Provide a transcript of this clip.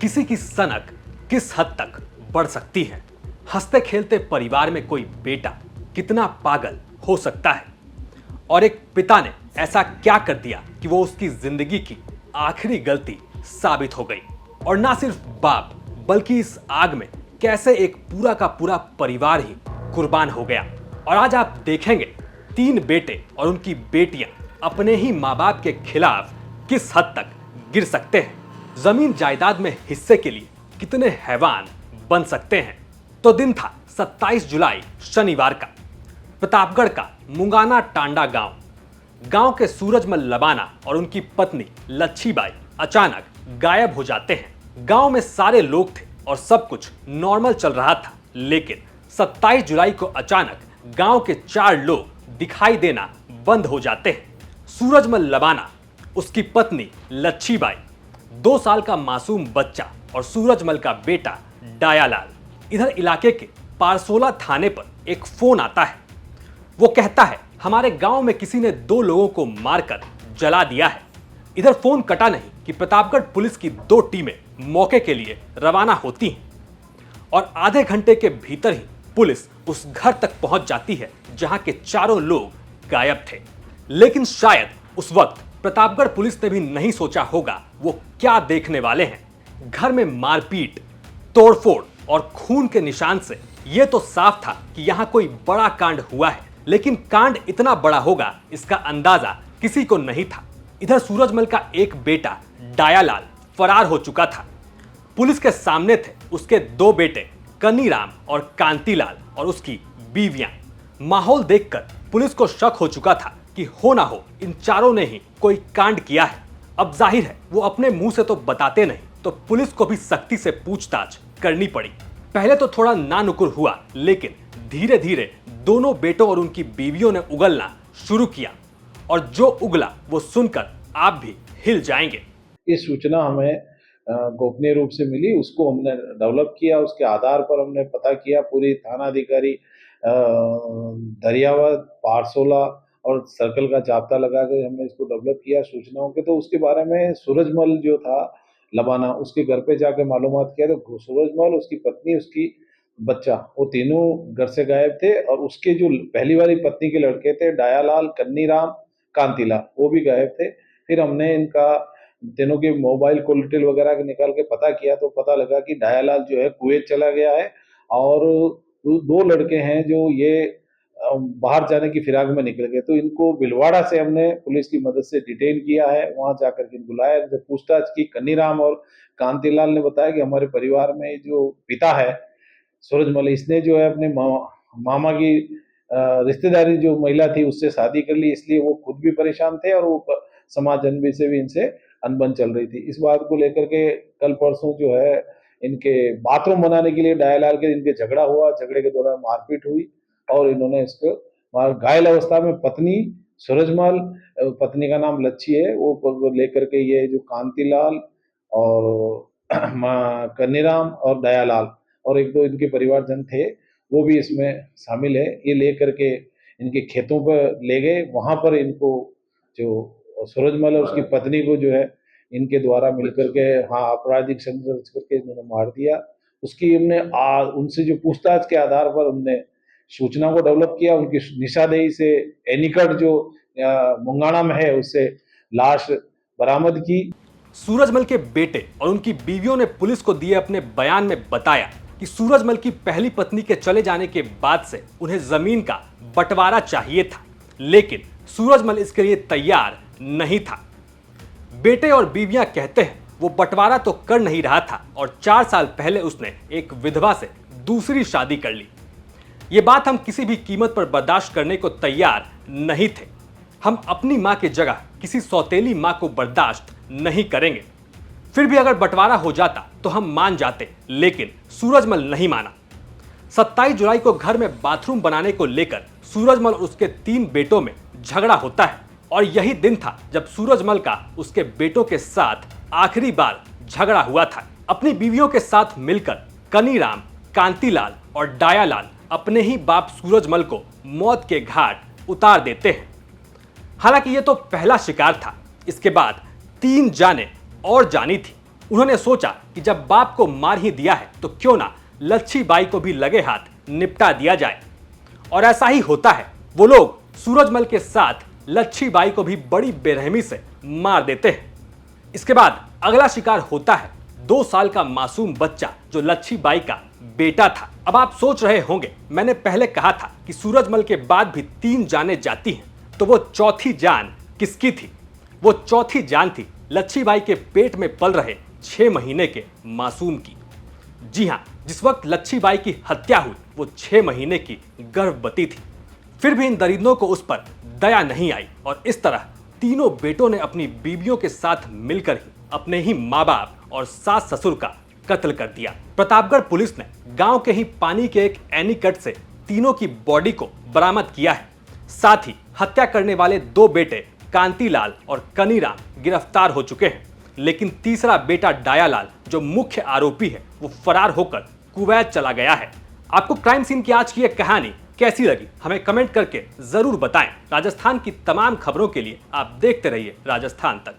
किसी की सनक किस हद तक बढ़ सकती है। हंसते खेलते परिवार में कोई बेटा कितना पागल हो सकता है, और एक पिता ने ऐसा क्या कर दिया कि वो उसकी जिंदगी की आखिरी गलती साबित हो गई। और ना सिर्फ बाप बल्कि इस आग में कैसे एक पूरा का पूरा परिवार ही कुर्बान हो गया। और आज आप देखेंगे 3 बेटे और उनकी बेटियां अपने ही माँ बाप के खिलाफ किस हद तक गिर सकते हैं, जमीन जायदाद में हिस्से के लिए कितने हैवान बन सकते हैं। तो दिन था 27 जुलाई शनिवार का। प्रतापगढ़ का मुंगाना टांडा गांव के सूरजमल लबाना और उनकी पत्नी लच्छीबाई अचानक गायब हो जाते हैं। गांव में सारे लोग थे और सब कुछ नॉर्मल चल रहा था, लेकिन 27 जुलाई को अचानक गांव के 4 लोग दिखाई देना बंद हो जाते हैं। सूरजमल लबाना, उसकी पत्नी लच्छीबाई, 2 साल का मासूम बच्चा और सूरजमल का बेटा डायालाल। इधर इलाके के पारसोला थाने पर एक फोन आता है। वो कहता है हमारे गांव में किसी ने 2 लोगों को मारकर जला दिया है। इधर फोन कटा नहीं कि प्रतापगढ़ पुलिस की 2 टीमें मौके के लिए रवाना होती हैं और आधे घंटे के भीतर ही पुलिस उस घर तक पहुंच जाती है जहां के चारों लोग गायब थे। लेकिन शायद उस वक्त प्रतापगढ़ पुलिस ने भी नहीं सोचा होगा वो क्या देखने वाले हैं। घर में मारपीट, तोड़फोड़ और खून के निशान से यह तो साफ था कि यहां कोई बड़ा कांड हुआ है, लेकिन कांड इतना बड़ा होगा इसका अंदाजा किसी को नहीं था। इधर सूरजमल का एक बेटा डायालाल फरार हो चुका था। पुलिस के सामने थे उसके 2 बेटे कन्नीराम और कांतिलाल और उसकी बीवियां। माहौल देखकर पुलिस को शक हो चुका था कि हो ना हो इन चारों ने ही कोई कांड किया है। अब जाहिर है वो अपने मुंह से तो बताते नहीं, तो पुलिस को भी सख्ती से पूछताछ करनी पड़ी। पहले तो थोड़ा नानुकुर हुआ, लेकिन धीरे धीरे दोनों बेटों और उनकी बीवियों ने उगलना शुरू किया, और जो उगला वो सुनकर आप भी हिल जाएंगे। ये सूचना हमें गोपनीय रूप से मिली, उसको हमने डेवलप किया, उसके आधार पर हमने पता किया। पूरी थानाधिकारी दरियावद, पारसोला और सर्कल का जाब्ता लगा के हमने इसको डेवलप किया सूचनाओं के। तो उसके बारे में सूरजमल जो था लबाना, उसके घर पे जाके मालूमात किया तो सूरजमल, उसकी पत्नी, उसकी बच्चा, वो तीनों घर से गायब थे। और उसके जो पहली वाली पत्नी के लड़के थे डायालाल, कन्नीराम, कांतिलाल, वो भी गायब थे। फिर हमने इनका तीनों के मोबाइल को डिटेल वगैरह निकाल के पता किया तो पता लगा कि डायालाल जो है कुवैत चला गया है, और 2 लड़के हैं जो ये बाहर जाने की फिराक में निकल गए। तो इनको भिलवाड़ा से हमने पुलिस की मदद से डिटेन किया है, वहां जाकर के बुलाया, इनसे पूछताछ की। कन्नीराम और कांतिलाल ने बताया कि हमारे परिवार में जो पिता है सूरजमल, इसने जो है अपने मामा की रिश्तेदारी जो महिला थी उससे शादी कर ली, इसलिए वो खुद भी परेशान थे और वो समाज जनबी से भी इनसे अनबन चल रही थी। इस बात को लेकर के कल परसों जो है इनके बाथरूम बनाने के लिए डायालाल के इनके झगड़ा हुआ, झगड़े के दौरान मारपीट हुई और इन्होंने इसको घायल अवस्था में पत्नी सूरजमल, पत्नी का नाम लच्छी है, वो लेकर के ये जो कांतिलाल और कन्नीराम और दयालाल और 1-2 इनके परिवारजन थे, वो भी इसमें शामिल है। ये लेकर के इनके खेतों पर ले गए, वहां पर इनको जो सूरजमल और उसकी पत्नी को जो है इनके द्वारा मिलकर के आपराधिक संघर्ष रच करके इन्होंने मार दिया। उसकी हमने उनसे जो पूछताछ के आधार पर हमने सूचना को डेवलप किया। उनकी निशादेही से एनीकट जो मुंगाना में है उससे लाश बरामद की। सूरजमल के बेटे और उनकी बीवियों ने पुलिस को दिए अपने बयान में बताया कि सूरजमल की पहली पत्नी के चले जाने के बाद से उन्हें जमीन का बंटवारा चाहिए था, लेकिन सूरजमल इसके लिए तैयार नहीं था। बेटे और बीवियां कहते हैं वो बंटवारा तो कर नहीं रहा था और 4 साल पहले उसने एक विधवा से दूसरी शादी कर ली। ये बात हम किसी भी कीमत पर बर्दाश्त करने को तैयार नहीं थे। हम अपनी मां की जगह किसी सौतेली मां को बर्दाश्त नहीं करेंगे। फिर भी अगर बंटवारा हो जाता तो हम मान जाते, लेकिन सूरजमल नहीं माना। 27 जुलाई को घर में बाथरूम बनाने को लेकर सूरजमल और उसके 3 बेटों में झगड़ा होता है, और यही दिन था जब सूरजमल का उसके बेटों के साथ आखिरी बार झगड़ा हुआ था। अपनी बीवियों के साथ मिलकर कन्नीराम, कांतिलाल और डायालाल अपने ही बाप सूरजमल को मौत के घाट उतार देते हैं। हालांकि यह तो पहला शिकार था, इसके बाद 3 जानें और जानी थी। उन्होंने सोचा कि जब बाप को मार ही दिया है तो क्यों ना लच्छी बाई को भी लगे हाथ निपटा दिया जाए। और ऐसा ही होता है, वो लोग सूरजमल के साथ लच्छी बाई को भी बड़ी बेरहमी से मार देते हैं। इसके बाद अगला शिकार होता है 2 साल का मासूम बच्चा जो लच्छी बाई का बेटा था। अब आप सोच रहे होंगे, मैंने पहले कहा था कि सूरजमल के बाद भी 3 जानें जाती हैं, तो वो चौथी जान किसकी थी? वो चौथी जान थी लच्छी बाई के पेट में पल रहे 6 महीने के मासूम की। जी हां, जिस वक्त लच्छी बाई की हत्या हुई वो 6 महीने की गर्भवती थी। फिर भी इन दरिंदों को उस पर दया नहीं आई और इस तरह तीनों बेटों ने अपनी बीवियों के साथ मिलकर ही अपने ही माँ बाप और सास ससुर का कत्ल कर दिया। प्रतापगढ़ पुलिस ने गांव के ही पानी के एक एनीकट से तीनों की बॉडी को बरामद किया है। साथ ही हत्या करने वाले 2 बेटे कांतीलाल और कनीराम गिरफ्तार हो चुके हैं, लेकिन तीसरा बेटा डायालाल जो मुख्य आरोपी है वो फरार होकर कुवैत चला गया है। आपको क्राइम सीन की आज की एक कहानी कैसी लगी हमें कमेंट करके जरूर बताएं। राजस्थान की तमाम खबरों के लिए आप देखते रहिए राजस्थान तक।